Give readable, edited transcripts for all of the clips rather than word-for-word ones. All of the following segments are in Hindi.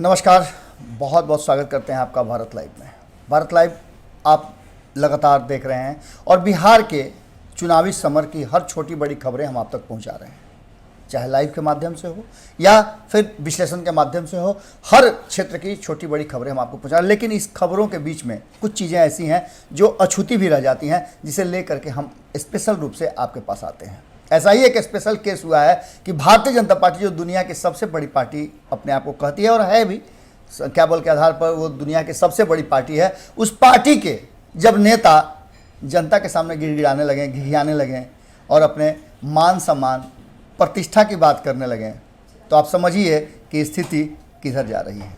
नमस्कार, बहुत बहुत स्वागत करते हैं आपका भारत लाइव में। भारत लाइव आप लगातार देख रहे हैं और बिहार के चुनावी समर की हर छोटी बड़ी खबरें हम आप तक पहुंचा रहे हैं, चाहे लाइव के माध्यम से हो या फिर विश्लेषण के माध्यम से हो। हर क्षेत्र की छोटी बड़ी खबरें हम आपको पहुंचा रहे हैं, लेकिन इस खबरों के बीच में कुछ चीज़ें ऐसी हैं जो अछूती भी रह जाती हैं, जिसे लेकर के हम स्पेशल रूप से आपके पास आते हैं। ऐसा ही एक स्पेशल केस हुआ है कि भारतीय जनता पार्टी, जो दुनिया की सबसे बड़ी पार्टी अपने आप को कहती है और है भी, क्या बोल के आधार पर वो दुनिया की सबसे बड़ी पार्टी है, उस पार्टी के जब नेता जनता के सामने गिड़गिड़ाने लगे, घिघियाने लगे और अपने मान सम्मान प्रतिष्ठा की बात करने लगे, तो आप समझिए कि स्थिति किधर जा रही है।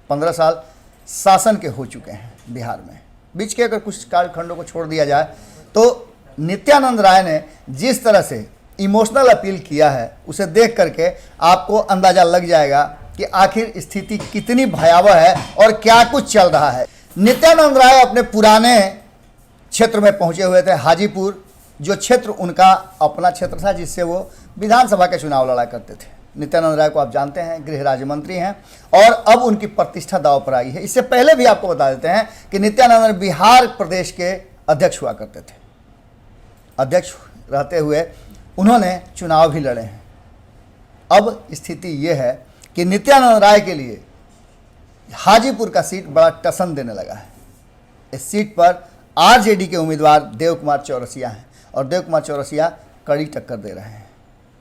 15 साल शासन के हो चुके हैं बिहार में। बीच के अगर कुछ कालखंडों को छोड़ दिया जाए तो नित्यानंद राय ने जिस तरह से इमोशनल अपील किया है, उसे देख करके आपको अंदाज़ा लग जाएगा कि आखिर स्थिति कितनी भयावह है और क्या कुछ चल रहा है। नित्यानंद राय अपने पुराने क्षेत्र में पहुंचे हुए थे, हाजीपुर, जो क्षेत्र उनका अपना क्षेत्र था, जिससे वो विधानसभा के चुनाव लड़ा करते थे। नित्यानंद राय को आप जानते हैं, गृह राज्य मंत्री हैं और अब उनकी प्रतिष्ठा दांव पर आई है। इससे पहले भी आपको बता देते हैं कि नित्यानंद बिहार प्रदेश के अध्यक्ष हुआ करते थे। अध्यक्ष रहते हुए उन्होंने चुनाव भी लड़े हैं। अब स्थिति ये है कि नित्यानंद राय के लिए हाजीपुर का सीट बड़ा टसन देने लगा है। इस सीट पर आरजेडी के उम्मीदवार देव कुमार चौरसिया हैं और देव कुमार चौरसिया कड़ी टक्कर दे रहे हैं।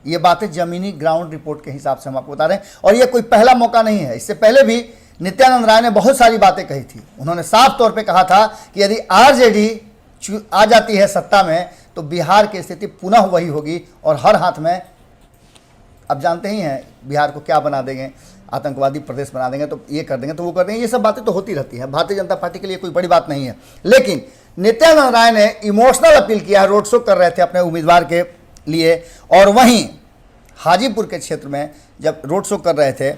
ये बातें जमीनी ग्राउंड रिपोर्ट के हिसाब से हम आपको बता रहे हैं और ये कोई पहला मौका नहीं है। इससे पहले भी नित्यानंद राय ने बहुत सारी बातें कही थी। उन्होंने साफ तौर पे कहा था कि यदि आरजेडी आ जाती है सत्ता में तो बिहार की स्थिति पुनः वही होगी और हर हाथ में, अब जानते ही हैं बिहार को क्या बना देंगे, आतंकवादी प्रदेश बना देंगे, तो ये कर देंगे, तो वो कर देंगे। ये सब बातें तो होती रहती है, भारतीय जनता पार्टी के लिए कोई बड़ी बात नहीं है। लेकिन नित्यानंद राय ने इमोशनल अपील किया है, रोड शो कर रहे थे अपने उम्मीदवार के लिए, और वहीं हाजीपुर के क्षेत्र में जब रोड शो कर रहे थे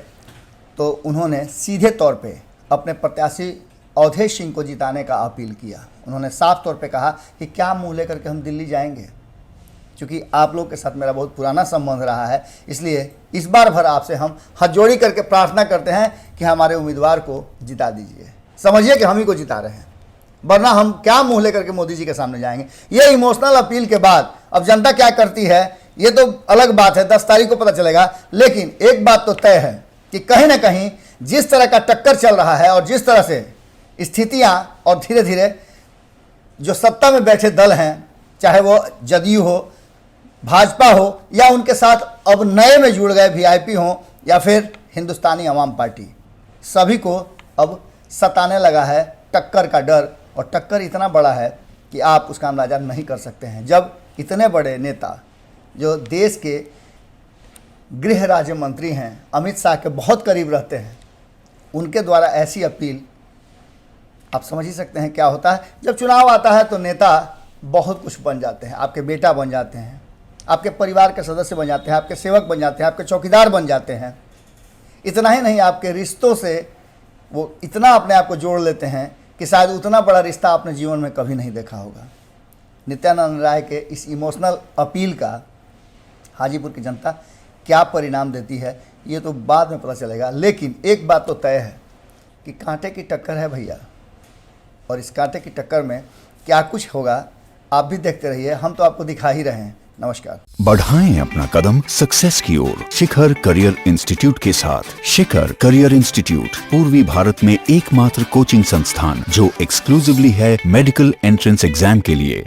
तो उन्होंने सीधे तौर पर अपने प्रत्याशी अवधेश सिंह को जिताने का अपील किया। उन्होंने साफ तौर पे कहा कि क्या मुंह लेकर के हम दिल्ली जाएंगे, क्योंकि आप लोग के साथ मेरा बहुत पुराना संबंध रहा है, इसलिए इस बार भर आपसे हम हाथ जोड़ी करके प्रार्थना करते हैं कि हमारे उम्मीदवार को जिता दीजिए। समझिए कि हम ही को जिता रहे हैं, वरना हम क्या मुंह लेकर के मोदी जी के सामने जाएंगे। ये इमोशनल अपील के बाद अब जनता क्या करती है ये तो अलग बात है, 10 तारीख को पता चलेगा। लेकिन एक बात तो तय है कि कहीं ना कहीं जिस तरह का टक्कर चल रहा है और जिस तरह से स्थितियाँ और धीरे धीरे जो सत्ता में बैठे दल हैं, चाहे वो जदयू हो, भाजपा हो या उनके साथ अब नए में जुड़ गए वीआईपी हों या फिर हिंदुस्तानी अवाम पार्टी, सभी को अब सताने लगा है टक्कर का डर। और टक्कर इतना बड़ा है कि आप उसका अंदाज़ा नहीं कर सकते हैं। जब इतने बड़े नेता जो देश के गृह राज्य मंत्री हैं, अमित शाह के बहुत करीब रहते हैं, उनके द्वारा ऐसी अपील, आप समझ ही सकते हैं क्या होता है। जब चुनाव आता है तो नेता बहुत कुछ बन जाते हैं, आपके बेटा बन जाते हैं, आपके परिवार के सदस्य बन जाते हैं, आपके सेवक बन जाते हैं, आपके चौकीदार बन जाते हैं। इतना ही नहीं, आपके रिश्तों से वो इतना अपने आप को जोड़ लेते हैं कि शायद उतना बड़ा रिश्ता आपने जीवन में कभी नहीं देखा होगा। नित्यानंद राय के इस इमोशनल अपील का हाजीपुर की जनता क्या परिणाम देती है ये तो बाद में पता चलेगा। लेकिन एक बात तो तय है कि कांटे की टक्कर है भैया, और इस कांटे की टक्कर में क्या कुछ होगा आप भी देखते रहिए, हम तो आपको दिखा ही रहे हैं। नमस्कार। बढ़ाएं अपना कदम सक्सेस की ओर शिखर करियर इंस्टीट्यूट के साथ। शिखर करियर इंस्टीट्यूट पूर्वी भारत में एकमात्र कोचिंग संस्थान जो एक्सक्लूसिवली है मेडिकल एंट्रेंस एग्जाम के लिए।